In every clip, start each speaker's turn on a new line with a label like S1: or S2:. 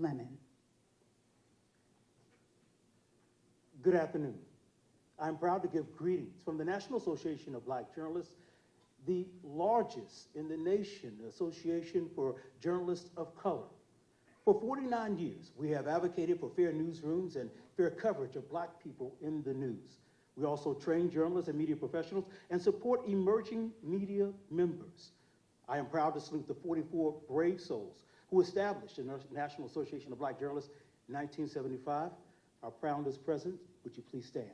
S1: Lemon.
S2: Good afternoon. I'm proud to give greetings from the National Association of Black Journalists, the largest in the nation association for journalists of color. For 49 years, we have advocated for fair newsrooms and fair coverage of Black people in the news. We also train journalists and media professionals and support emerging media members. I am proud to salute the 44 brave souls who established the National Association of Black Journalists in 1975. Our founders present, would you please stand?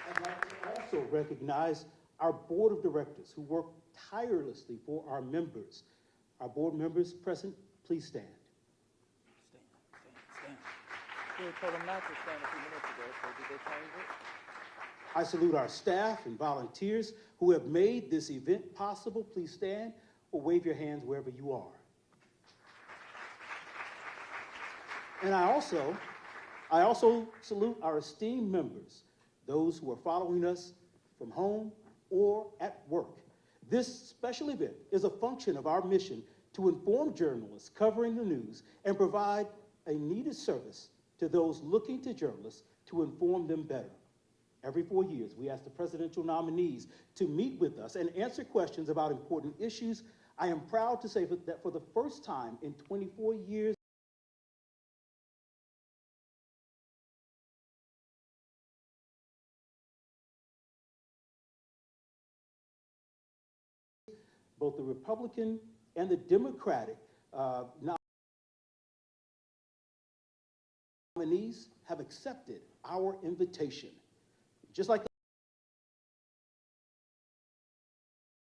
S2: I'd like to also recognize our board of directors who work tirelessly for our members. Our board members present, please stand.
S3: Stand. We told them not to stand a few minutes ago, so did they change it?
S2: I salute our staff and volunteers who have made this event possible. Please stand or wave your hands wherever you are. And I also salute our esteemed members, those who are following us from home or at work. This special event is a function of our mission to inform journalists covering the news and provide a needed service to those looking to journalists to inform them better. Every 4 years, we ask the presidential nominees to meet with us and answer questions about important issues. I am proud to say that for the first time in 24 years, both the Republican and the Democratic nominees have accepted our invitation. Just like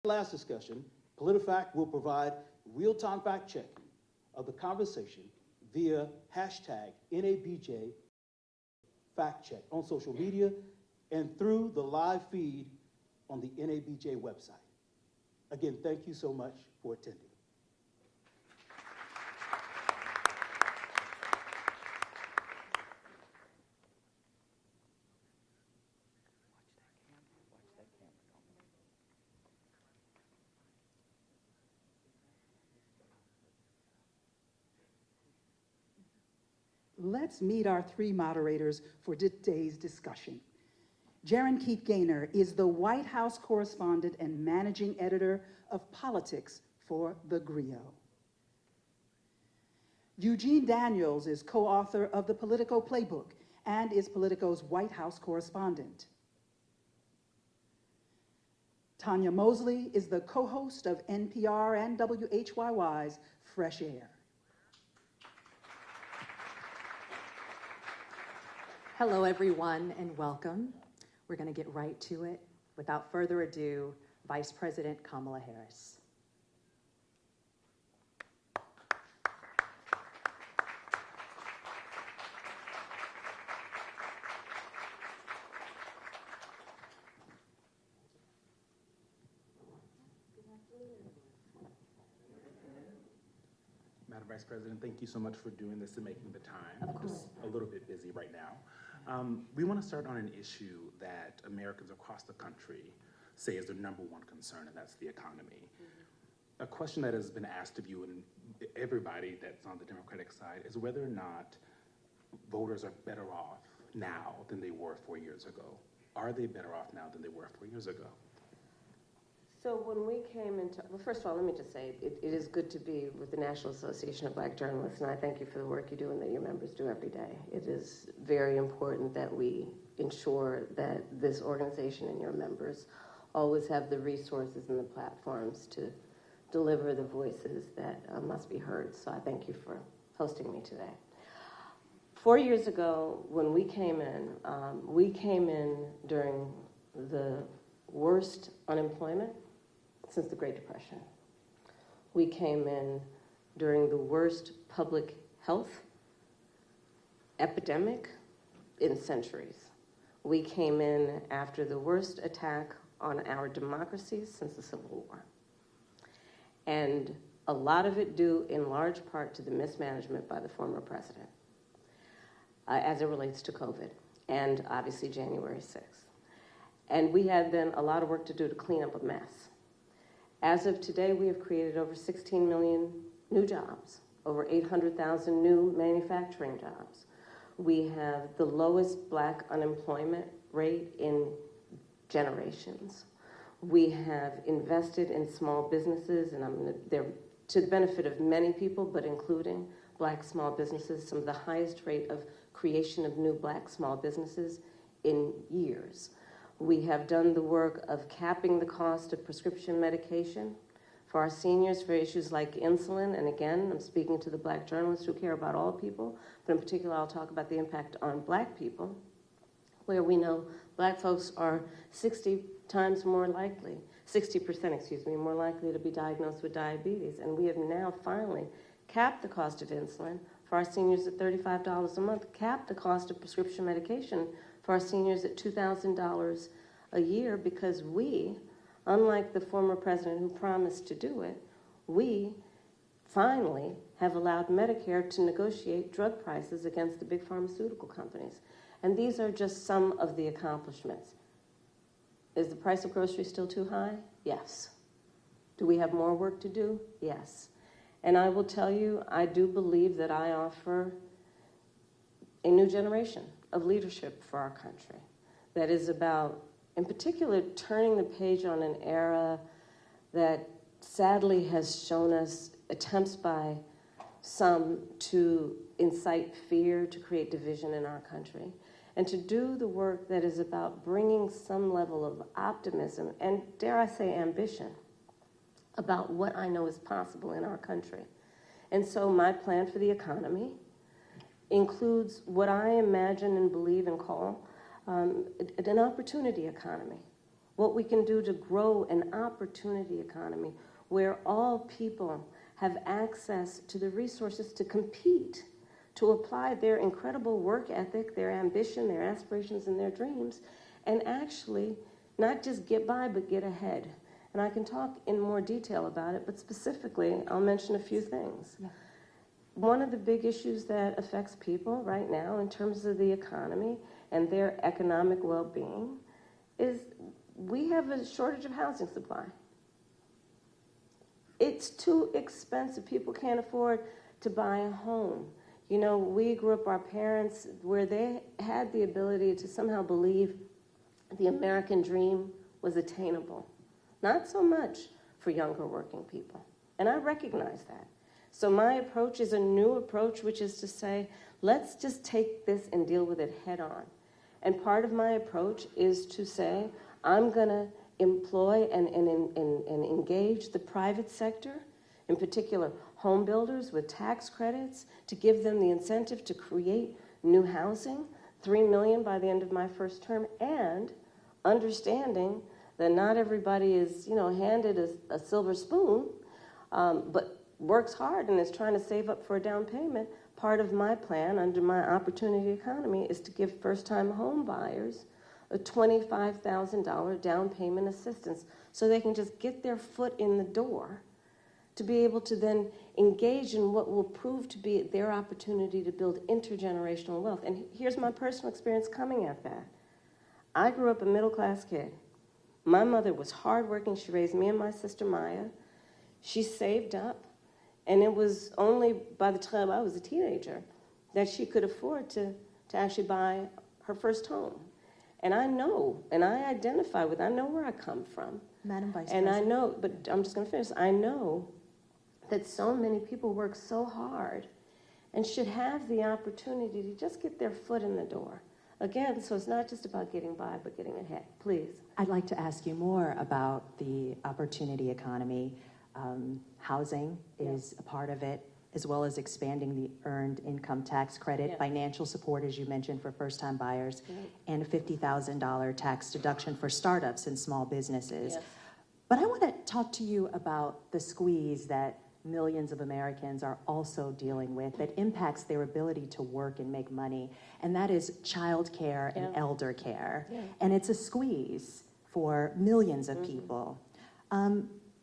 S2: the last discussion, PolitiFact will provide real-time fact-checking of the conversation via hashtag NABJ FactCheck on social media and through the live feed on the NABJ website. Again, thank you so much for attending.
S1: Let's meet our three moderators for today's discussion. Jaron Keith Gaynor is the White House correspondent and managing editor of politics for The Griot. Eugene Daniels is co-author of the Politico Playbook and is Politico's White House correspondent. Tanya Mosley is the co-host of NPR and WHYY's Fresh Air.
S4: Hello, everyone, and welcome. We're going to get right to it. Without further ado, Vice President Kamala Harris.
S5: Madam Vice President, thank you so much for doing this and making the time.
S4: Of course.
S5: Just a little bit busy right now. We want to start on an issue that Americans across the country say is their number one concern, and that's the economy. A question that has been asked of you and everybody that's on the Democratic side is whether or not voters are better off now than they were 4 years ago. Are they better off now than they were 4 years ago?
S6: So when we came into, well, first of all, let me just say, it is good to be with the National Association of Black Journalists, and I thank you for the work you do and that your members do every day. It is very important that we ensure that this organization and your members always have the resources and the platforms to deliver the voices that must be heard. So I thank you for hosting me today. 4 years ago, when we came in during the worst unemployment since the Great Depression. We came in during the worst public health epidemic in centuries. We came in after the worst attack on our democracy since the Civil War. And a lot of it due in large part to the mismanagement by the former president as it relates to COVID and obviously January 6th. And we had then a lot of work to do to clean up a mess. As of today, we have created over 16 million new jobs, over 800,000 new manufacturing jobs. We have the lowest Black unemployment rate in generations. We have invested in small businesses, and they're to the benefit of many people, but including Black small businesses, some of the highest rate of creation of new Black small businesses in years. We have done the work of capping the cost of prescription medication for our seniors for issues like insulin. And again, I'm speaking to the Black journalists who care about all people, but in particular, I'll talk about the impact on Black people, where we know Black folks are 60% more likely to be diagnosed with diabetes. And we have now finally capped the cost of insulin for our seniors at $35 a month, capped the cost of prescription medication for our seniors at $2,000 a year, because we, unlike the former president who promised to do it, we finally have allowed Medicare to negotiate drug prices against the big pharmaceutical companies. And these are just some of the accomplishments. Is the price of groceries still too high? Yes. Do we have more work to do? Yes. And I will tell you, I do believe that I offer a new generation of leadership for our country that is about, in particular, turning the page on an era that sadly has shown us attempts by some to incite fear, to create division in our country, and to do the work that is about bringing some level of optimism and, dare I say, ambition about what I know is possible in our country. And so my plan for the economy includes what I imagine and believe and call an opportunity economy. What we can do to grow an opportunity economy where all people have access to the resources to compete, to apply their incredible work ethic, their ambition, their aspirations, and their dreams, and actually not just get by, but get ahead. And I can talk in more detail about it, but specifically, I'll mention a few things. Yeah. One of the big issues that affects people right now in terms of the economy and their economic well-being is we have a shortage of housing supply. It's too expensive. People can't afford to buy a home. You know, we grew up, our parents, where they had the ability to somehow believe the American dream was attainable. Not so much for younger working people. And I recognize that. So my approach is a new approach, which is to say, let's just take this and deal with it head on. And part of my approach is to say, I'm going to employ and engage the private sector, in particular home builders with tax credits, to give them the incentive to create new housing, 3 million by the end of my first term, and understanding that not everybody is, handed a silver spoon, but works hard and is trying to save up for a down payment. Part of my plan under my opportunity economy is to give first-time home buyers a $25,000 down payment assistance so they can just get their foot in the door to be able to then engage in what will prove to be their opportunity to build intergenerational wealth. And here's my personal experience coming at that. I grew up a middle-class kid. My mother was hardworking. She raised me and my sister Maya. She saved up, and it was only by the time I was a teenager that she could afford to actually buy her first home. And I know, and I identify with, I know where I come from.
S4: Madam Vice
S6: and
S4: President.
S6: I know, but I'm just going to finish. I know that so many people work so hard and should have the opportunity to just get their foot in the door. Again, so it's not just about getting by, but getting ahead. Please.
S4: I'd like to ask you more about the opportunity economy. Housing is a part of it, as well as expanding the earned income tax credit, financial support, as you mentioned, for first-time buyers, and a $50,000 tax deduction for startups and small businesses. Yes. But I want to talk to you about the squeeze that millions of Americans are also dealing with that impacts their ability to work and make money, and that is child care and elder care. Yeah. And it's a squeeze for millions of people.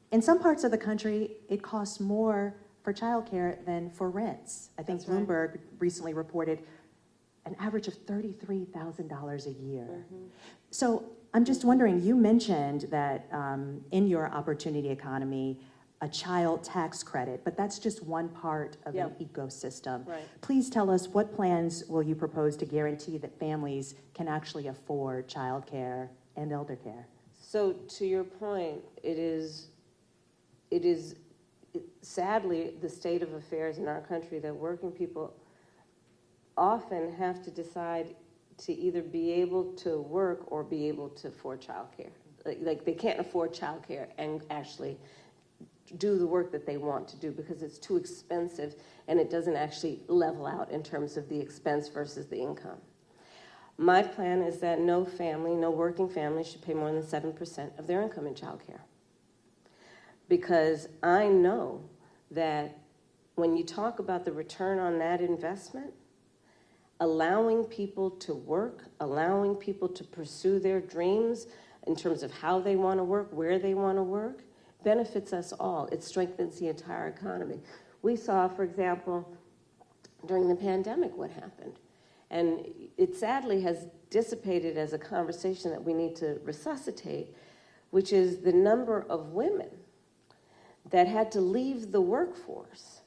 S4: In some parts of the country, it costs more for childcare than for rents. I think Bloomberg recently reported an average of $33,000 a year. So I'm just wondering, you mentioned that in your opportunity economy, a child tax credit, but that's just one part of an ecosystem.
S6: Right.
S4: Please tell us, what plans will you propose to guarantee that families can actually afford childcare and elder care?
S6: So to your point, it is sadly the state of affairs in our country that working people often have to decide to either be able to work or be able to afford childcare. Like they can't afford childcare and actually do the work that they want to do because it's too expensive and it doesn't actually level out in terms of the expense versus the income. My plan is that no family, no working family should pay more than 7% of their income in childcare. Because I know that when you talk about the return on that investment, allowing people to work, allowing people to pursue their dreams in terms of how they want to work, where they want to work, benefits us all. It strengthens the entire economy. We saw, for example, during the pandemic what happened. And it sadly has dissipated as a conversation that we need to resuscitate, which is the number of women that had to leave the workforce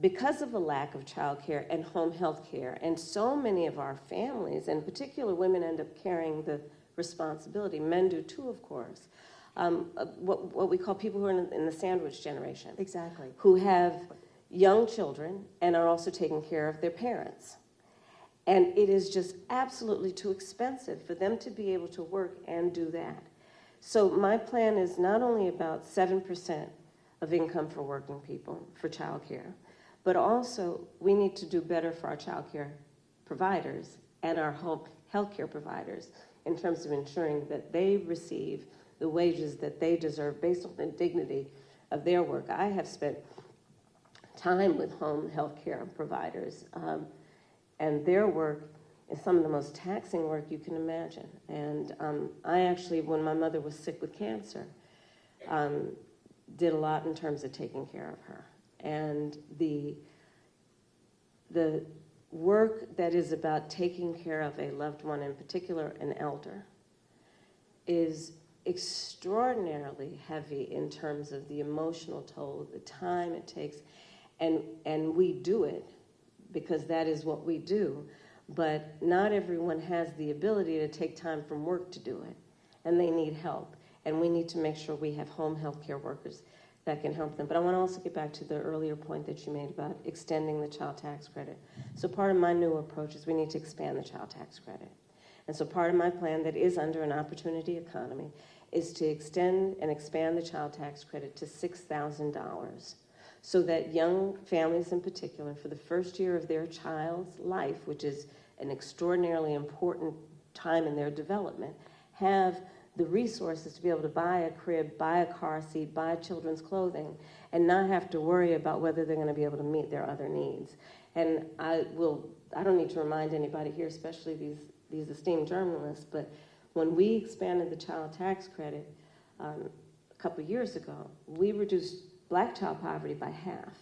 S6: because of a lack of childcare and home health care. And so many of our families, and in particular women, end up carrying the responsibility. Men do too, of course. What we call people who are in the sandwich generation.
S4: Exactly.
S6: Who have young children and are also taking care of their parents. And it is just absolutely too expensive for them to be able to work and do that. So my plan is not only about 7% of income for working people for childcare, but also we need to do better for our childcare providers and our home healthcare providers in terms of ensuring that they receive the wages that they deserve based on the dignity of their work. I have spent time with home health care providers, and their work is some of the most taxing work you can imagine. And I actually, when my mother was sick with cancer, did a lot in terms of taking care of her. And the work that is about taking care of a loved one, in particular an elder, is extraordinarily heavy in terms of the emotional toll, the time it takes, and we do it because that is what we do, but not everyone has the ability to take time from work to do it, and they need help, and we need to make sure we have home health care workers that can help them. But I want to also get back to the earlier point that you made about extending the child tax credit. So part of my new approach is we need to expand the child tax credit. And so part of my plan that is under an opportunity economy is to extend and expand the child tax credit to $6,000 so that young families in particular, for the first year of their child's life, which is an extraordinarily important time in their development, have the resources to be able to buy a crib, buy a car seat, buy children's clothing, and not have to worry about whether they're going to be able to meet their other needs. And I don't need to remind anybody here, especially these esteemed journalists, but when we expanded the child tax credit a couple years ago, we reduced black child poverty by half.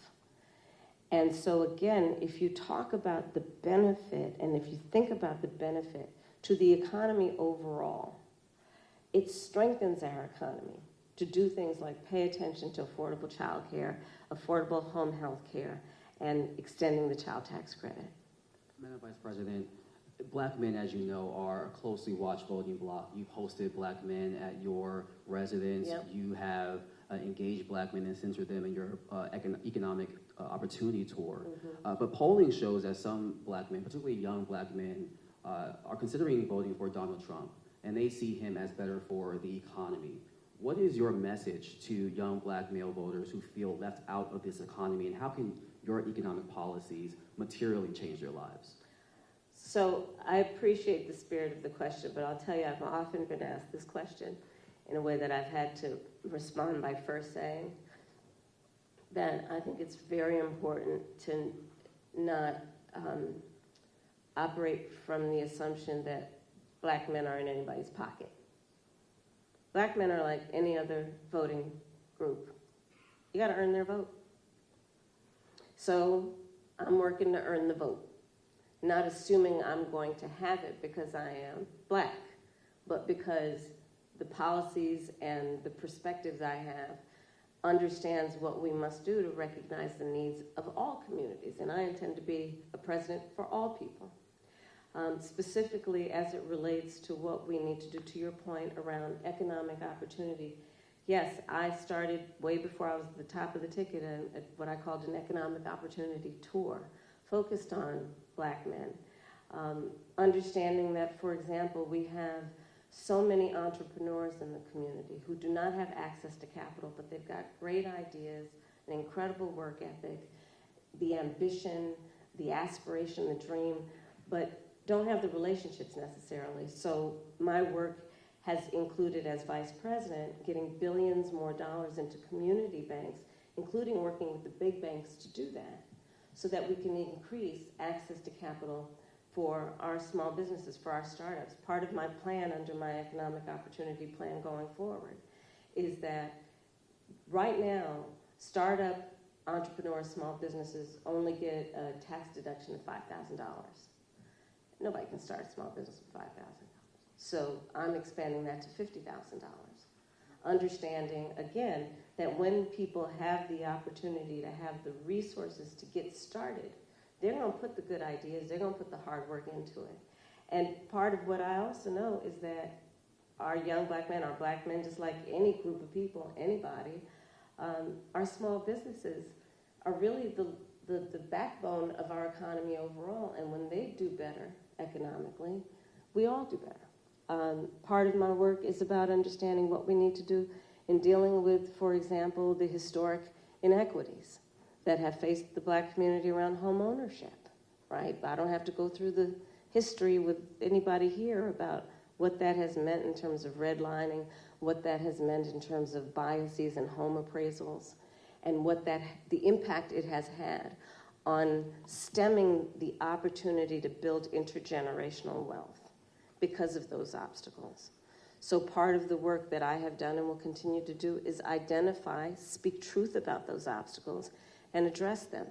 S6: And so again, if you talk about the benefit, and if you think about the benefit to the economy overall, it strengthens our economy to do things like pay attention to affordable child care, affordable home health care, and extending the child tax credit.
S7: Madam Vice President, Black men, as you know, are a closely watched voting bloc. You've hosted Black men at your residence.
S6: Yep.
S7: You have engaged Black men and centered them in your economic opportunity tour.
S6: Mm-hmm.
S7: But polling shows that some Black men, particularly young Black men, are considering voting for Donald Trump, and they see him as better for the economy. What is your message to young Black male voters who feel left out of this economy, and how can your economic policies materially change their lives?
S6: So I appreciate the spirit of the question, but I'll tell you, I've often been asked this question in a way that I've had to respond by first saying that I think it's very important to not operate from the assumption that Black men are in anybody's pocket. Black men are like any other voting group. You got to earn their vote. So I'm working to earn the vote, not assuming I'm going to have it because I am Black. but because the policies and the perspectives I have understands what we must do to recognize the needs of all communities. And I intend to be a president for all people. Specifically as it relates to what we need to do, to your point around economic opportunity. Yes, I started way before I was at the top of the ticket at what I called an economic opportunity tour, focused on Black men. Understanding that, for example, we have so many entrepreneurs in the community who do not have access to capital, but they've got great ideas, an incredible work ethic, the ambition, the aspiration, the dream, but don't have the relationships necessarily. So my work has included, as vice president, getting billions more dollars into community banks, including working with the big banks to do that, so that we can increase access to capital for our small businesses, for our startups. Part of my plan under my economic opportunity plan going forward is that right now, startup entrepreneurs, small businesses only get a tax deduction of $5,000. Nobody can start a small business with $5,000. So I'm expanding that to $50,000. Understanding, again, that when people have the opportunity to have the resources to get started, they're going to put the good ideas, they're going to put the hard work into it. And part of what I also know is that our young Black men, our Black men, just like any group of people, anybody, our small businesses are really the backbone of our economy overall. And when they do better economically, we all do better. Part of my work is about understanding what we need to do in dealing with, for example, the historic inequities that have faced the Black community around home ownership, right? I don't have to go through the history with anybody here about what that has meant in terms of redlining, what that has meant in terms of biases and home appraisals, and what the impact it has had on stemming the opportunity to build intergenerational wealth because of those obstacles. So part of the work that I have done and will continue to do is identify, speak truth about those obstacles, and address them.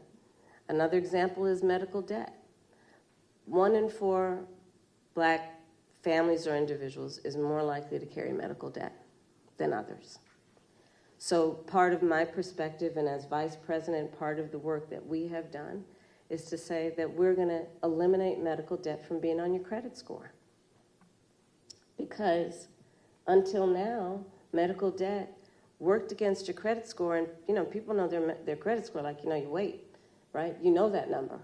S6: Another example is medical debt. 1 in 4 Black families or individuals is more likely to carry medical debt than others. So part of my perspective, and as vice president, part of the work that we have done is to say that we're going to eliminate medical debt from being on your credit score. Because until now, medical debt worked against your credit score, and people know their credit score like your weight, right? You know that number.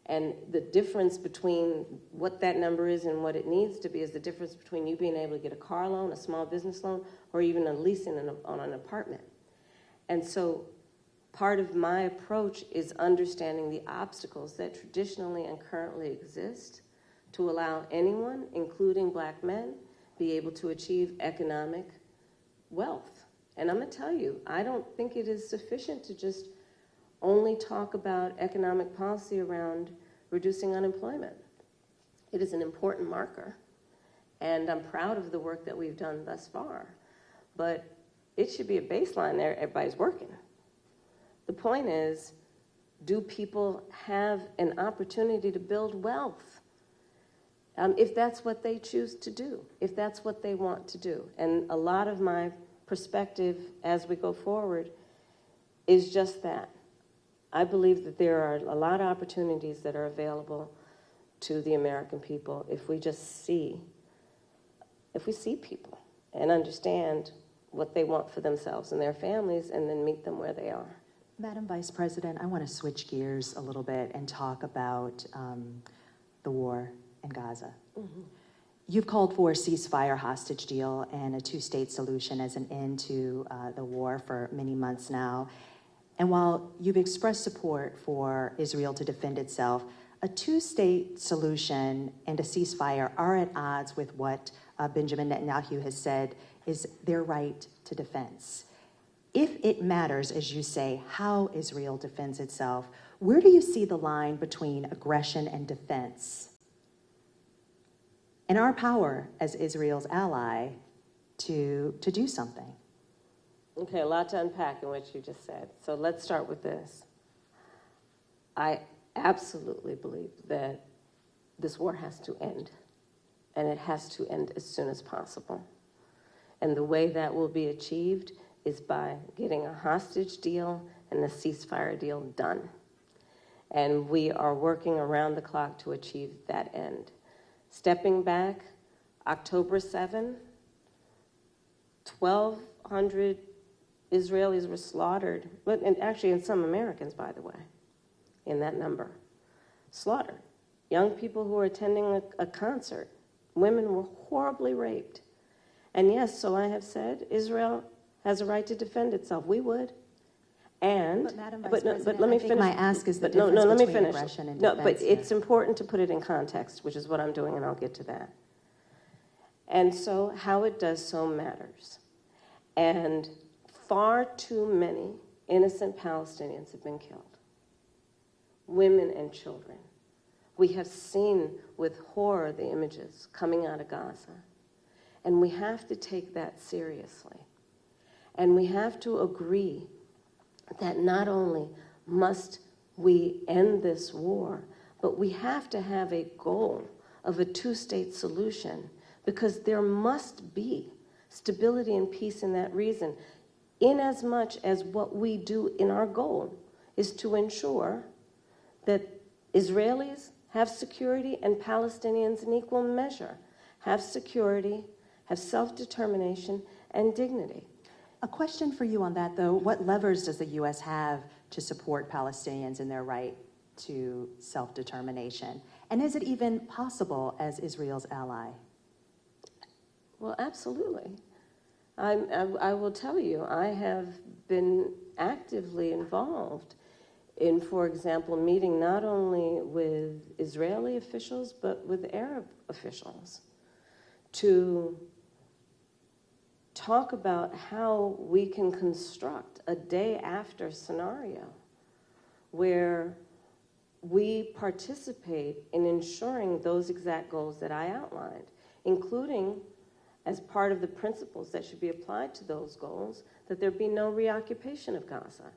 S6: And the difference between what that number is and what it needs to be is the difference between you being able to get a car loan, a small business loan, or even a leasing on an apartment. And so part of my approach is understanding the obstacles that traditionally and currently exist to allow anyone, including Black men, be able to achieve economic wealth. And I'm going to tell you, I don't think it is sufficient to just only talk about economic policy around reducing unemployment. It is an important marker, and I'm proud of the work that we've done thus far. But it should be a baseline there. Everybody's working. The point is, do people have an opportunity to build wealth? If that's what they choose to do, if that's what they want to do. And a lot of my perspective as we go forward is just that. I believe that there are a lot of opportunities that are available to the American people if we just see people and understand what they want for themselves and their families and then meet them where they are.
S4: Madam Vice President, I want to switch gears a little bit and talk about the war in Gaza. Mm-hmm. You've called for a ceasefire hostage deal and a two-state solution as an end to the war for many months now. And while you've expressed support for Israel to defend itself, a two-state solution and a ceasefire are at odds with what Benjamin Netanyahu has said is their right to defense. If it matters, as you say, how Israel defends itself, where do you see the line between aggression and defense? And our power as Israel's ally to do something?
S6: Okay, a lot to unpack in what you just said. So let's start with this. I absolutely believe that this war has to end. and it has to end as soon as possible. And the way that will be achieved is by getting a hostage deal and a ceasefire deal done. And we are working around the clock to achieve that end. Stepping back, October 7, 1,200 Israelis were slaughtered, and actually and some Americans, by the way, in that number, slaughtered. Young people who were attending a concert, women were horribly raped. And yes, so I have said, Israel has a right to defend itself. We would. And,
S4: But Madam Vice
S6: but
S4: President,
S6: let me
S4: I think
S6: finish.
S4: my ask is the
S6: But no,
S4: difference
S6: let me
S4: between
S6: finish.
S4: aggression and
S6: No,
S4: defense
S6: but it's important to put it in context, which is what I'm doing, and I'll get to that. And so how it does so matters. And far too many innocent Palestinians have been killed, women and children. We have seen with horror the images coming out of Gaza, and we have to take that seriously. And we have to agree that not only must we end this war, but we have to have a goal of a two-state solution, because there must be stability and peace in that region, in as much as what we do in our goal is to ensure that Israelis have security and Palestinians in equal measure have security, have self-determination, and dignity.
S4: A question for you on that, though. What levers does the U.S. have to support Palestinians in their right to self-determination? And is it even possible as Israel's ally?
S6: Well, absolutely. I will tell you, I have been actively involved in, for example, meeting not only with Israeli officials, but with Arab officials to talk about how we can construct a day after scenario where we participate in ensuring those exact goals that I outlined, including as part of the principles that should be applied to those goals, that there be no reoccupation of Gaza,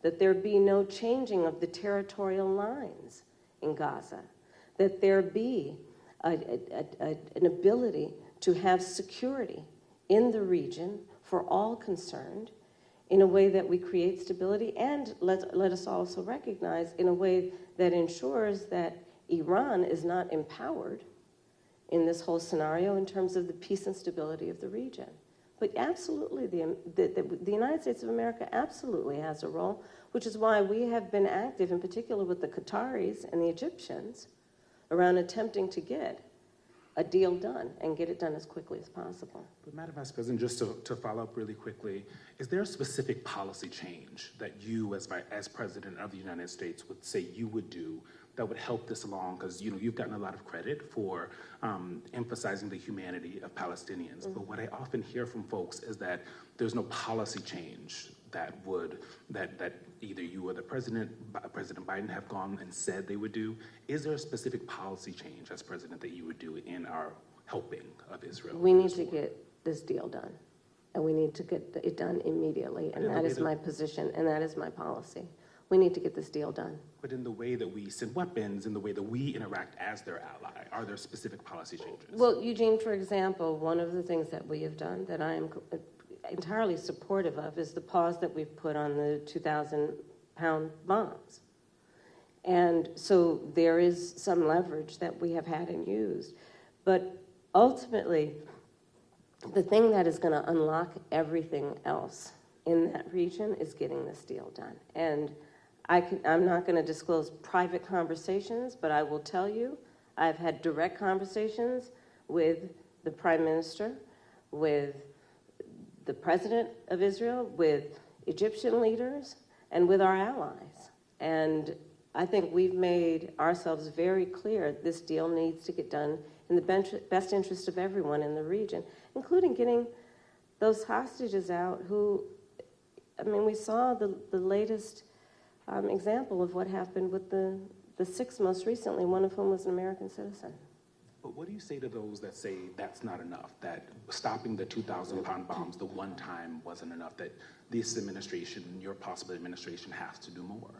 S6: that there be no changing of the territorial lines in Gaza, that there be an ability to have security in the region for all concerned in a way that we create stability, and let us also recognize in a way that ensures that Iran is not empowered in this whole scenario in terms of the peace and stability of the region. But absolutely, the United States of America absolutely has a role, which is why we have been active, in particular with the Qataris and the Egyptians, around attempting to get a deal done and get it done as quickly as possible.
S5: But Madam Vice President, just to follow up really quickly, is there a specific policy change that you as President of the United States would say you would do that would help this along? Because you've gotten a lot of credit for emphasizing the humanity of Palestinians. Mm-hmm. But what I often hear from folks is that there's no policy change that either you or President Biden have gone and said they would do. Is there a specific policy change as president that you would do in our helping of Israel?
S6: We need to get this deal done, and we need to get it done immediately, and that is my position, and that is my policy. We need to get this deal done.
S5: But in the way that we send weapons, in the way that we interact as their ally, are there specific policy changes?
S6: Well, Eugene, for example, one of the things that we have done that I am entirely supportive of is the pause that we've put on the 2,000-pound bombs. And so there is some leverage that we have had and used. But ultimately, the thing that is going to unlock everything else in that region is getting this deal done. And I'm not going to disclose private conversations, but I will tell you I've had direct conversations with the Prime Minister, with the President of Israel, with Egyptian leaders, and with our allies. And I think we've made ourselves very clear this deal needs to get done in the best interest of everyone in the region, including getting those hostages out who, I mean, we saw the latest example of what happened with the six most recently, one of whom was an American citizen.
S5: But what do you say to those that say that's not enough, that stopping the 2,000-pound bombs the one time wasn't enough, that this administration, your possible administration, has to do more?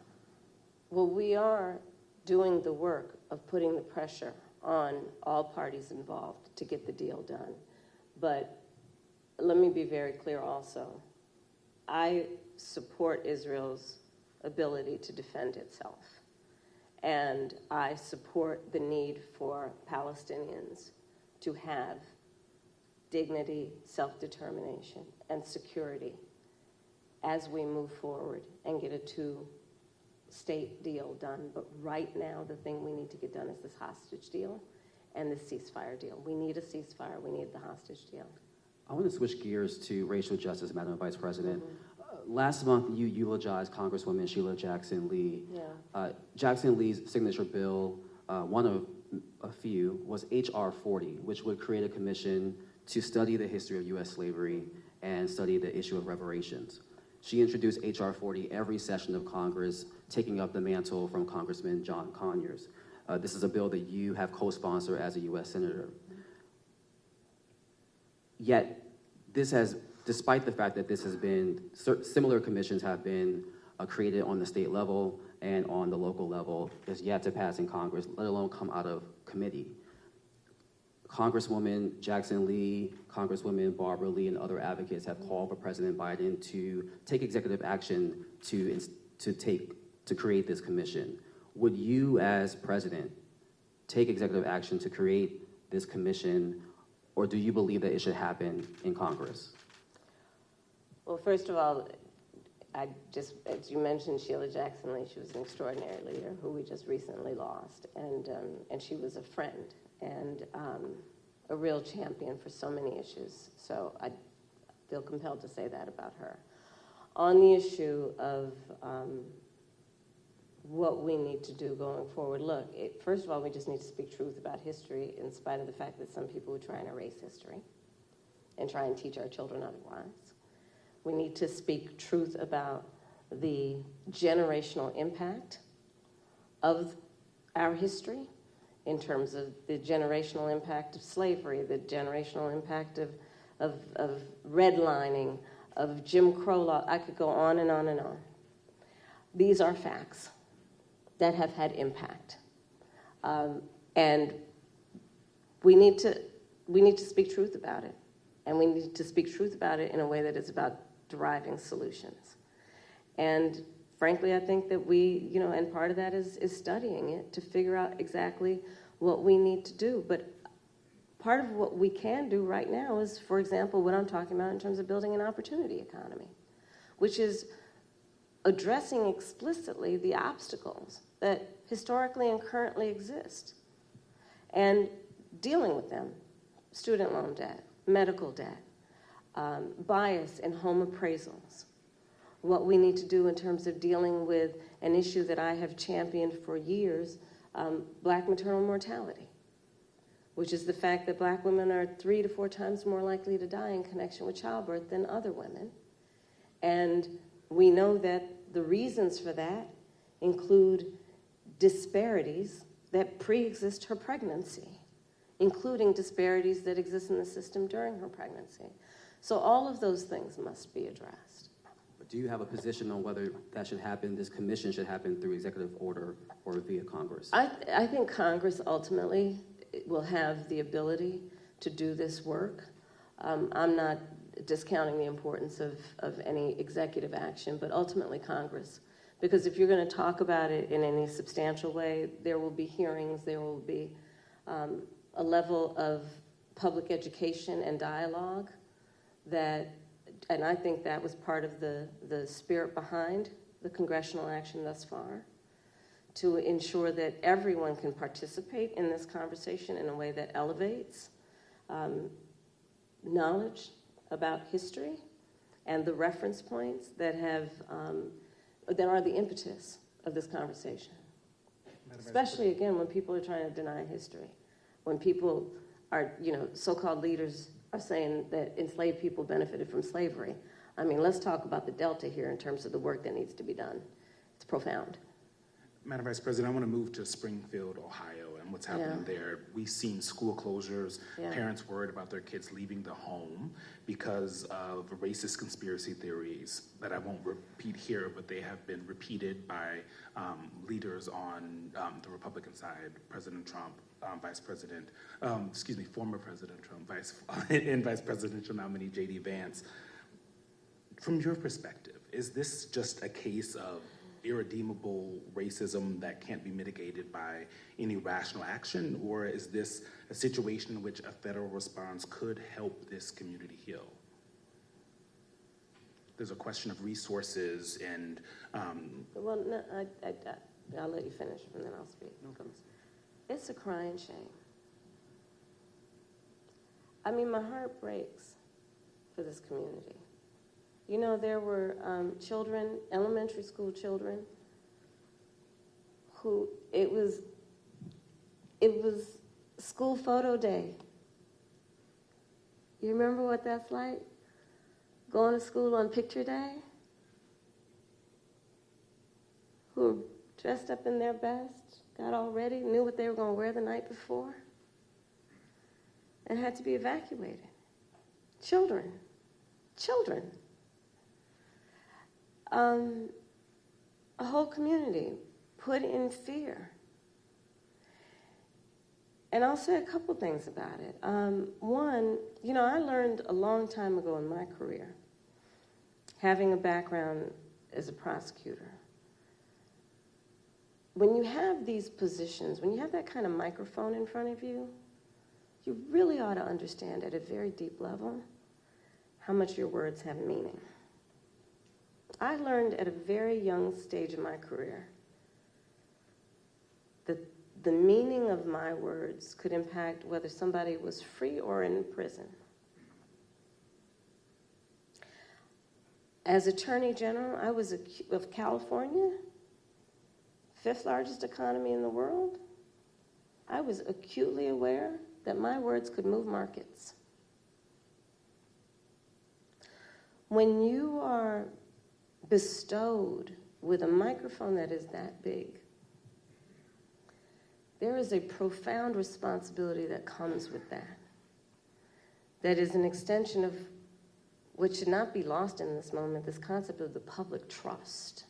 S6: Well, we are doing the work of putting the pressure on all parties involved to get the deal done. But let me be very clear also. I support Israel's ability to defend itself. And I support the need for Palestinians to have dignity, self-determination, and security as we move forward and get a two-state deal done. But right now, the thing we need to get done is this hostage deal and the ceasefire deal. We need a ceasefire. We need the hostage deal.
S7: I want to switch gears to racial justice, Madam Vice President. Last month, you eulogized Congresswoman Sheila Jackson Lee.
S6: Yeah.
S7: Jackson Lee's signature bill, one of a few, was H.R. 40, which would create a commission to study the history of U.S. slavery and study the issue of reparations. She introduced H.R. 40 every session of Congress, taking up the mantle from Congressman John Conyers. This is a bill that you have co-sponsored as a U.S. Senator. Yet, this has, despite the fact that this has been, similar commissions have been created on the state level and on the local level, is yet to pass in Congress, let alone come out of committee. Congresswoman Jackson Lee, Congresswoman Barbara Lee, and other advocates have called for President Biden to take executive action to create this commission. Would you, as president, take executive action to create this commission, or do you believe that it should happen in Congress?
S6: Well, first of all, as you mentioned, Sheila Jackson Lee, she was an extraordinary leader who we just recently lost, and she was a friend and a real champion for so many issues. So I feel compelled to say that about her. On the issue of what we need to do going forward, look, first of all, we just need to speak truth about history in spite of the fact that some people would try and erase history and try and teach our children otherwise. We need to speak truth about the generational impact of our history in terms of the generational impact of slavery, the generational impact of redlining, of Jim Crow law. I could go on and on and on. These are facts that have had impact. And we need to speak truth about it. And we need to speak truth about it in a way that is about deriving solutions. And frankly, I think that we, and part of that is studying it to figure out exactly what we need to do. But part of what we can do right now is, for example, what I'm talking about in terms of building an opportunity economy, which is addressing explicitly the obstacles that historically and currently exist and dealing with them. Student loan debt, medical debt, bias in home appraisals, what we need to do in terms of dealing with an issue that I have championed for years, Black maternal mortality, which is the fact that Black women are 3 to 4 times more likely to die in connection with childbirth than other women. And we know that the reasons for that include disparities that pre-exist her pregnancy, including disparities that exist in the system during her pregnancy. So all of those things must be addressed.
S7: But do you have a position on whether that should happen, this commission should happen through executive order or via Congress?
S6: I think Congress ultimately will have the ability to do this work. I'm not discounting the importance of any executive action, but ultimately Congress. Because if you're going to talk about it in any substantial way, there will be hearings, there will be a level of public education and dialogue that, and I think that was part of the spirit behind the congressional action thus far, to ensure that everyone can participate in this conversation in a way that elevates knowledge about history and the reference points that are the impetus of this conversation. Especially, again, when people are trying to deny history. When people are, so-called leaders are saying that enslaved people benefited from slavery. I mean, let's talk about the delta here in terms of the work that needs to be done. It's profound.
S5: Madam Vice President, I want to move to Springfield, Ohio, and what's happening there. We've seen school closures, parents worried about their kids leaving the home because of racist conspiracy theories that I won't repeat here, but they have been repeated by leaders on the Republican side, President Trump, former President Trump, and Vice Presidential nominee J.D. Vance. From your perspective, is this just a case of irredeemable racism that can't be mitigated by any rational action, or is this a situation in which a federal response could help this community heal? There's a question of resources and...
S6: Well, no, I'll let you finish and then I'll speak. It's a crying shame. I mean, my heart breaks for this community. You know, there were children, elementary school children, who it was school photo day. You remember what that's like? Going to school on picture day? Who were dressed up in their best, got all ready, knew what they were going to wear the night before, and had to be evacuated. Children. A whole community put in fear. And I'll say a couple things about it. One, you know, I learned a long time ago in my career, having a background as a prosecutor, when you have these positions, when you have that kind of microphone in front of you, you really ought to understand at a very deep level how much your words have meaning. I learned at a very young stage of my career that the meaning of my words could impact whether somebody was free or in prison. As Attorney General, I was of California, 5th largest economy in the world. I was acutely aware that my words could move markets. When you are bestowed with a microphone that is that big, there is a profound responsibility that comes with that. That is an extension of what should not be lost in this moment, this concept of the public trust.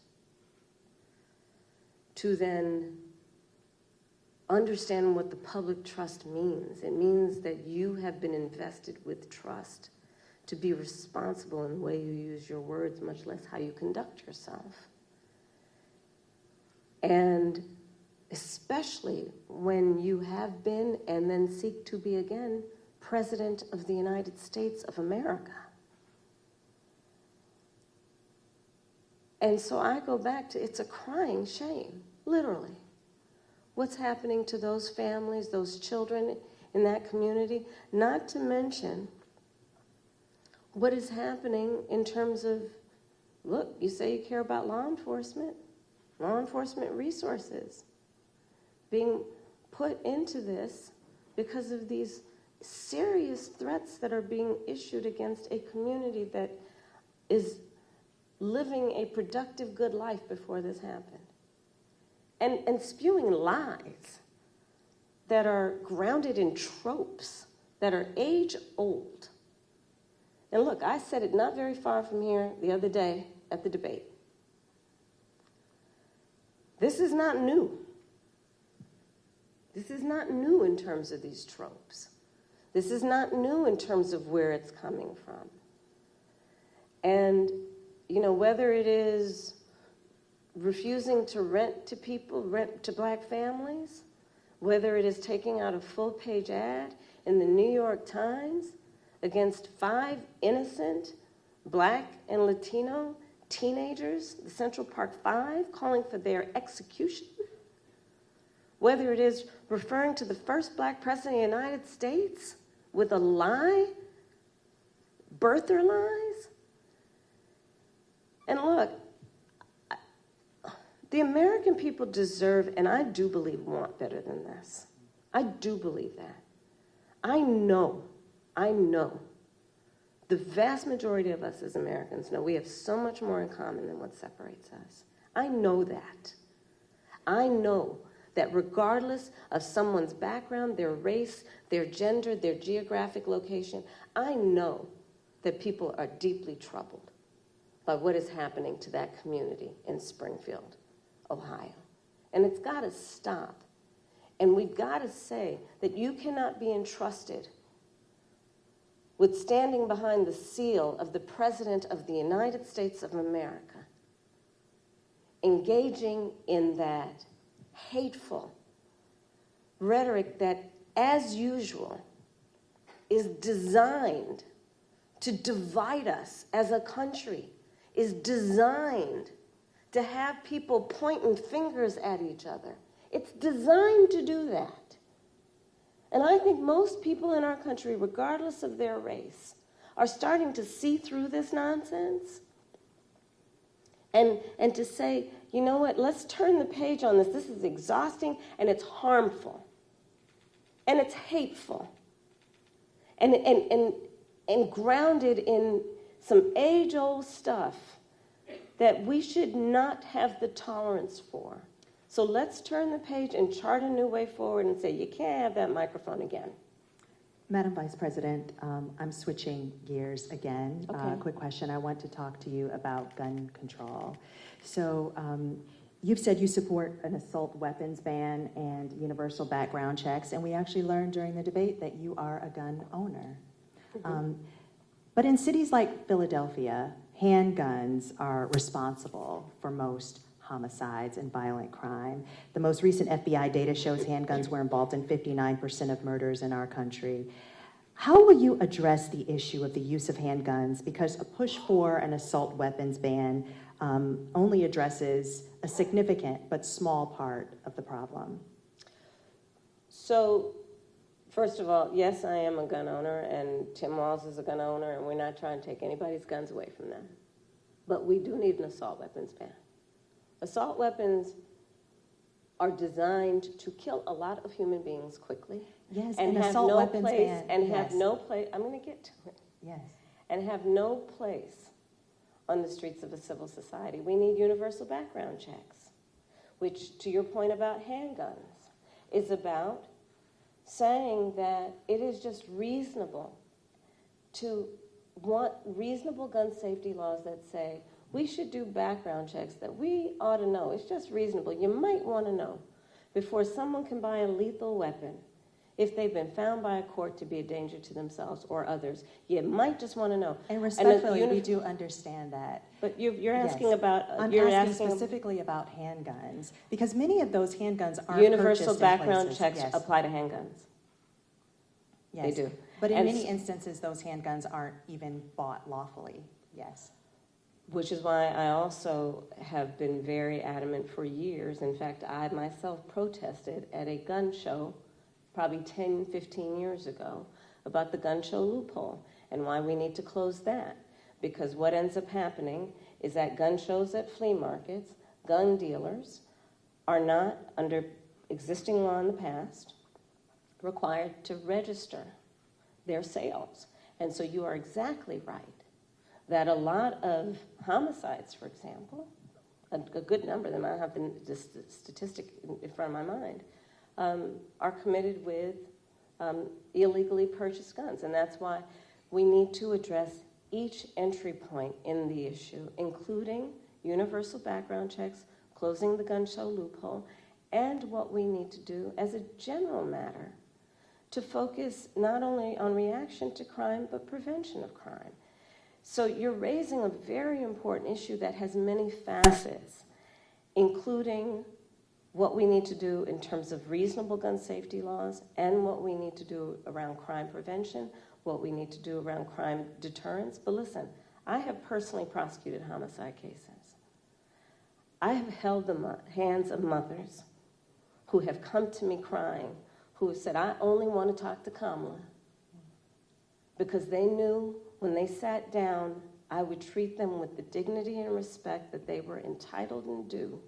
S6: To then understand what the public trust means. It means that you have been invested with trust to be responsible in the way you use your words, much less how you conduct yourself. And especially when you have been and then seek to be again President of the United States of America. And so I go back to, it's a crying shame, literally. What's happening to those families, those children in that community, not to mention what is happening in terms of, look, you say you care about law enforcement resources being put into this because of these serious threats that are being issued against a community that is living a productive, good life before this happened. And spewing lies that are grounded in tropes that are age-old. And look, I said it not very far from here the other day at the debate. This is not new. This is not new in terms of these tropes. This is not new in terms of where it's coming from. And, you know, whether it is refusing to rent to people, rent to black families, whether it is taking out a full-page ad in the New York Times against 5 innocent black and Latino teenagers, the Central Park 5, calling for their execution, whether it is referring to the first black president of the United States with a lie, birther lies. And look, the American people deserve, and I do believe want better than this. I do believe that. I know, the vast majority of us as Americans know we have so much more in common than what separates us. I know that. I know that regardless of someone's background, their race, their gender, their geographic location, I know that people are deeply troubled by what is happening to that community in Springfield, Ohio. And it's got to stop. And we've got to say that you cannot be entrusted with standing behind the seal of the President of the United States of America, engaging in that hateful rhetoric that, as usual, is designed to divide us as a country, is designed to have people pointing fingers at each other. It's designed to do that. And I think most people in our country, regardless of their race, are starting to see through this nonsense and to say, you know what, let's turn the page on this. This is exhausting, and it's harmful, and it's hateful, and grounded in some age-old stuff that we should not have the tolerance for. So let's turn the page and chart a new way forward and say, you can't have that microphone again.
S4: Madam Vice President, I'm switching gears again.
S6: Okay.
S4: Quick question. I want to talk to you about gun control. So you've said you support an assault weapons ban and universal background checks, and we actually learned during the debate that you are a gun owner. Mm-hmm. But in cities like Philadelphia, handguns are responsible for most homicides and violent crime. The most recent FBI data shows handguns were involved in 59% of murders in our country. How will you address the issue of the use of handguns? Because a push for an assault weapons ban only addresses a significant but small part of the problem.
S6: So, first of all, yes, I am a gun owner, and Tim Walz is a gun owner, and we're not trying to take anybody's guns away from them. But we do need an assault weapons ban. Assault weapons are designed to kill a lot of human beings quickly.
S4: Yes,
S6: and
S4: an
S6: have
S4: assault
S6: no
S4: weapons
S6: place,
S4: ban.
S6: and
S4: yes.
S6: have no place. I'm going to get to it.
S4: Yes.
S6: And have no place on the streets of a civil society. We need universal background checks, which, to your point about handguns, is about saying that it is just reasonable to want reasonable gun safety laws that say we should do background checks that we ought to know. It's just reasonable. You might want to know before someone can buy a lethal weapon if they've been found by a court to be a danger to themselves or others. You might just want to know.
S4: And respectfully, we do understand that.
S6: But you're asking
S4: yes.
S6: about...
S4: I'm
S6: you're
S4: asking specifically about handguns, because many of those handguns aren't
S6: universal
S4: purchased
S6: background
S4: in places.
S6: checks
S4: yes.
S6: apply to handguns.
S4: Yes.
S6: They do.
S4: But in many instances, those handguns aren't even bought lawfully. Yes.
S6: Which is why I also have been very adamant for years. In fact, I myself protested at a gun show probably 10, 15 years ago about the gun show loophole and why we need to close that. Because what ends up happening is that gun shows at flea markets, gun dealers are not, under existing law in the past, required to register their sales. And so you are exactly right that a lot of homicides, for example, a good number of them, I don't have the statistic in front of my mind, are committed with illegally purchased guns. And that's why we need to address each entry point in the issue, including universal background checks, closing the gun show loophole, and what we need to do as a general matter to focus not only on reaction to crime, but prevention of crime. So you're raising a very important issue that has many facets, including what we need to do in terms of reasonable gun safety laws and what we need to do around crime prevention, what we need to do around crime deterrence. But listen, I have personally prosecuted homicide cases. I have held the hands of mothers who have come to me crying, who have said, I only want to talk to Kamala, because they knew when they sat down, I would treat them with the dignity and respect that they were entitled and due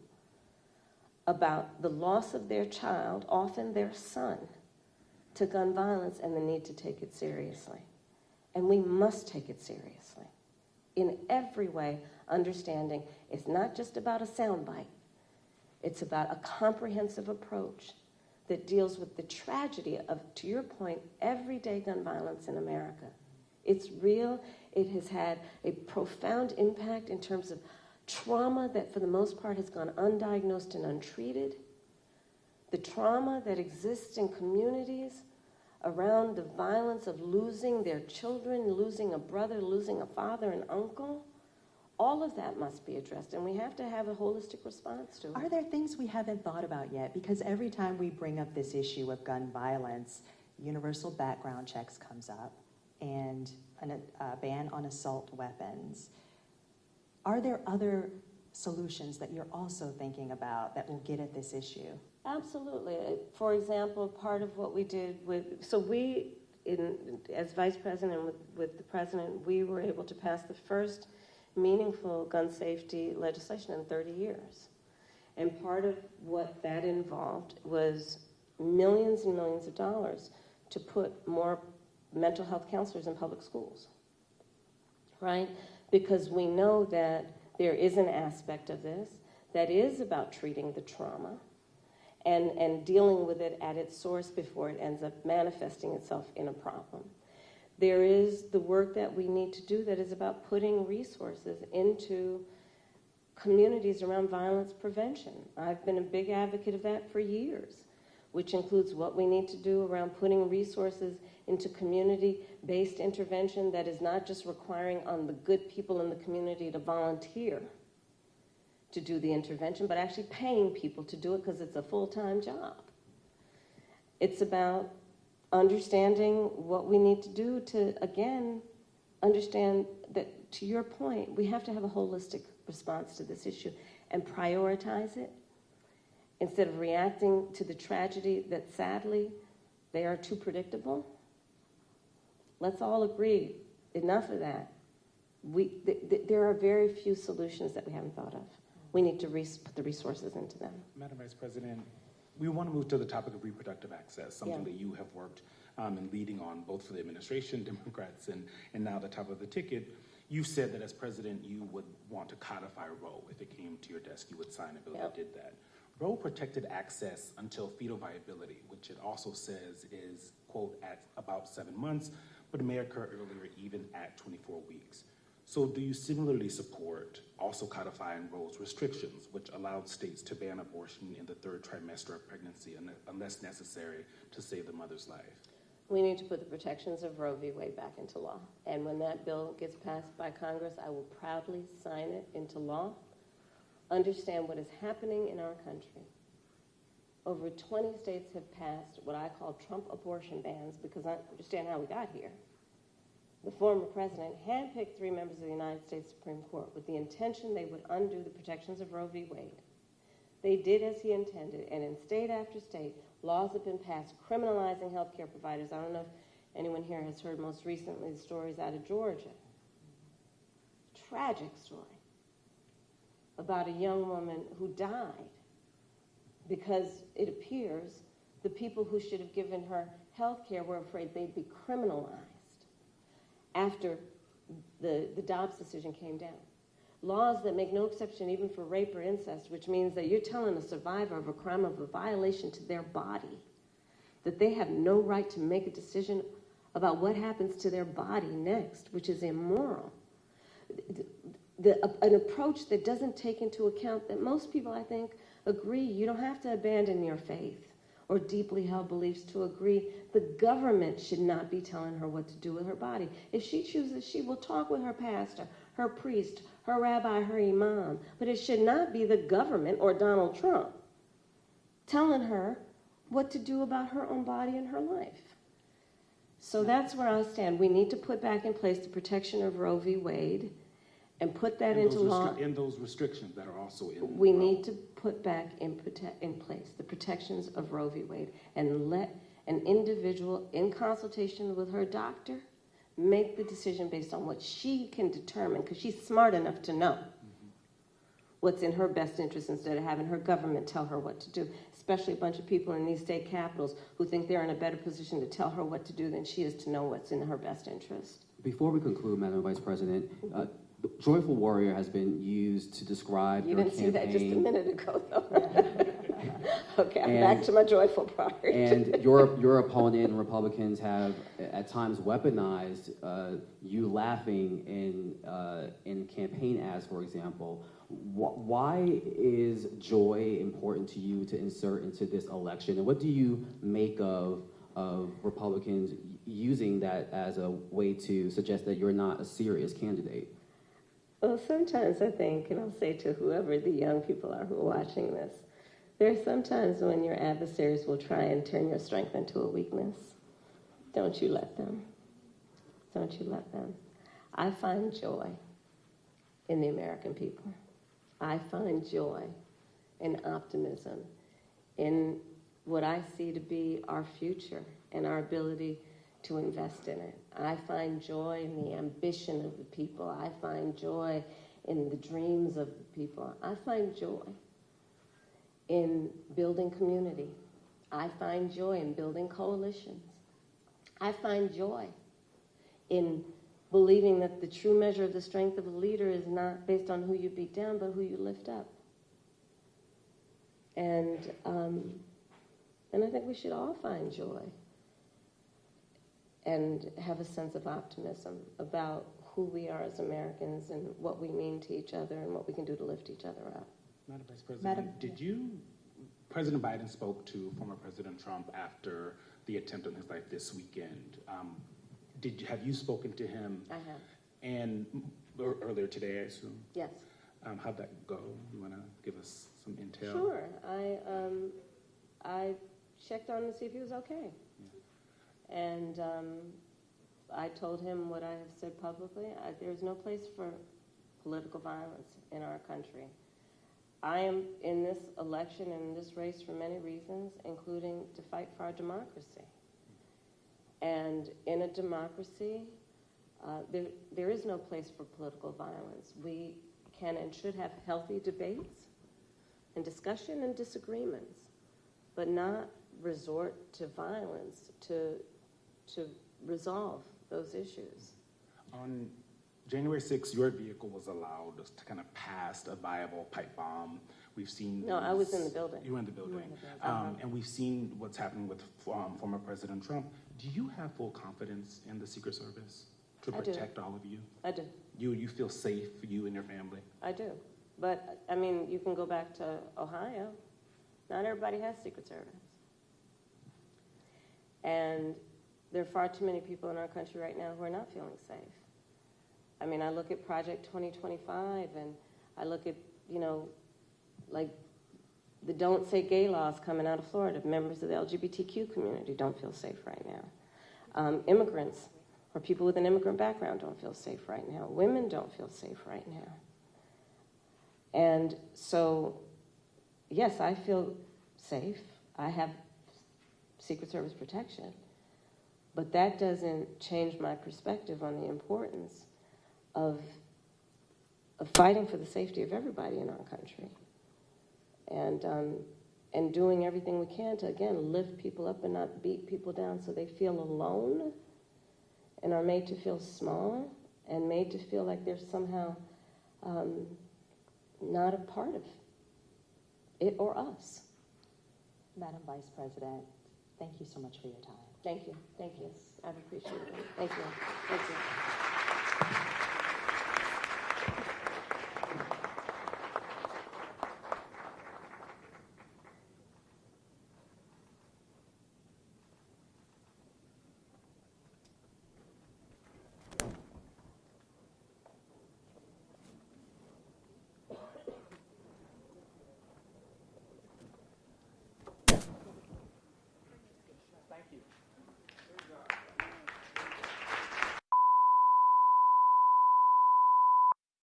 S6: about the loss of their child, often their son, to gun violence and the need to take it seriously. And we must take it seriously in every way, understanding it's not just about a soundbite. It's about a comprehensive approach that deals with the tragedy of, to your point, everyday gun violence in America. It's real. It has had a profound impact in terms of trauma that for the most part has gone undiagnosed and untreated. the trauma that exists in communities around the violence of losing their children, losing a brother, losing a father, an uncle, all of that must be addressed, and we have to have a holistic response to it.
S4: Are there things we haven't thought about yet? Because every time we bring up this issue of gun violence, universal background checks comes up and a ban on assault weapons. Are there other solutions that you're also thinking about that will get at this issue?
S6: Absolutely. For example, part of what we did as Vice President with the President, we were able to pass the first meaningful gun safety legislation in 30 years. And part of what that involved was millions and millions of dollars to put more mental health counselors in public schools, right? Because we know that there is an aspect of this that is about treating the trauma and dealing with it at its source before it ends up manifesting itself in a problem. There is the work that we need to do that is about putting resources into communities around violence prevention. I've been a big advocate of that for years, which includes what we need to do around putting resources into community-based intervention that is not just requiring on the good people in the community to volunteer to do the intervention, but actually paying people to do it because it's a full-time job. It's about understanding what we need to do to, again, understand that, to your point, we have to have a holistic response to this issue and prioritize it instead of reacting to the tragedy that, sadly, they are too predictable. Let's all agree, enough of that. There are very few solutions that we haven't thought of. We need to put the resources into them.
S5: Madam Vice President, we want to move to the topic of reproductive access, something that you have worked in leading on, both for the administration, Democrats, and now the top of the ticket. You said that as president, you would want to codify Roe. If it came to your desk, you would sign a bill that did that. Roe protected access until fetal viability, which it also says is, quote, at about 7 months, but may occur earlier, even at 24 weeks. So do you similarly support also codifying Roe's restrictions, which allowed states to ban abortion in the 3rd trimester of pregnancy unless necessary to save the mother's life?
S6: We need to put the protections of Roe v. Wade back into law. And when that bill gets passed by Congress, I will proudly sign it into law. Understand what is happening in our country. Over 20 states have passed what I call Trump abortion bans because I understand how we got here. The former president handpicked 3 members of the United States Supreme Court with the intention they would undo the protections of Roe v. Wade. They did as he intended, and in state after state, laws have been passed criminalizing healthcare providers. I don't know if anyone here has heard most recently the stories out of Georgia. Tragic story about a young woman who died because it appears the people who should have given her health care were afraid they'd be criminalized after the Dobbs decision came down. Laws that make no exception even for rape or incest, which means that you're telling a survivor of a crime of a violation to their body that they have no right to make a decision about what happens to their body next, which is immoral. An approach that doesn't take into account that most people, I think, agree you don't have to abandon your faith or deeply held beliefs to agree the government should not be telling her what to do with her body. If she chooses, she will talk with her pastor, her priest, her rabbi, her imam, but it should not be the government or Donald Trump telling her what to do about her own body and her life. So that's where I stand. We need to put back in place the protection of Roe v. Wade and put that into law.
S5: And those restrictions that are also in
S6: We need to put back in place the protections of Roe v. Wade and let an individual, in consultation with her doctor, make the decision based on what she can determine, because she's smart enough to know what's in her best interest instead of having her government tell her what to do, especially a bunch of people in these state capitals who think they're in a better position to tell her what to do than she is to know what's in her best interest.
S7: Before we conclude, Madam Vice President, the Joyful Warrior has been used to describe
S6: You
S7: your
S6: didn't
S7: campaign.
S6: see that just a minute ago, though. Okay, I'm
S7: And-
S6: back to my joyful part.
S7: And your opponent and Republicans have at times weaponized you laughing in campaign ads, for example. Why is joy important to you to insert into this election? And what do you make of Republicans using that as a way to suggest that you're not a serious candidate?
S6: Well, sometimes I think, and I'll say to whoever the young people are who are watching this, there are sometimes when your adversaries will try and turn your strength into a weakness. Don't you let them. Don't you let them. I find joy in the American people. I find joy and optimism in what I see to be our future and our ability to invest in it. I find joy in the ambition of the people. I find joy in the dreams of the people. I find joy in building community. I find joy in building coalitions. I find joy in believing that the true measure of the strength of a leader is not based on who you beat down, but who you lift up. And I think we should all find joy and have a sense of optimism about who we are as Americans and what we mean to each other and what we can do to lift each other up.
S5: Madam Vice President, President Biden spoke to former President Trump after the attempt on his life this weekend. Have you spoken to him?
S6: I have.
S5: And earlier today, I assume?
S6: Yes.
S5: How'd that go? You want to give us some intel?
S6: Sure. I checked on him to see if he was okay. Yeah. And I told him what I have said publicly. There's no place for political violence in our country. I am in this election and in this race for many reasons, including to fight for our democracy. And in a democracy, there is no place for political violence. We can and should have healthy debates and discussion and disagreements, but not resort to violence to resolve those issues.
S5: On January 6th, your vehicle was allowed to kind of pass a viable pipe bomb. We've seen...
S6: No, I was in the building.
S5: You were in the building. And we've seen what's happening with former President Trump. Do you have full confidence in the Secret Service to protect all of you?
S6: I do.
S5: You feel safe, you and your family?
S6: I do. But, I mean, you can go back to Ohio. Not everybody has Secret Service. And there are far too many people in our country right now who are not feeling safe. I mean, I look at Project 2025, and I look at, like the Don't Say Gay laws coming out of Florida. Members of the LGBTQ community don't feel safe right now. Immigrants or people with an immigrant background don't feel safe right now. Women don't feel safe right now. And so, yes, I feel safe. I have Secret Service protection. But that doesn't change my perspective on the importance of fighting for the safety of everybody in our country. And doing everything we can to, again, lift people up and not beat people down so they feel alone and are made to feel small and made to feel like they're somehow not a part of it or us.
S4: Madam Vice President, thank you so much for your time.
S6: Thank you. Thank you. I've appreciated it. Thank you. Thank you.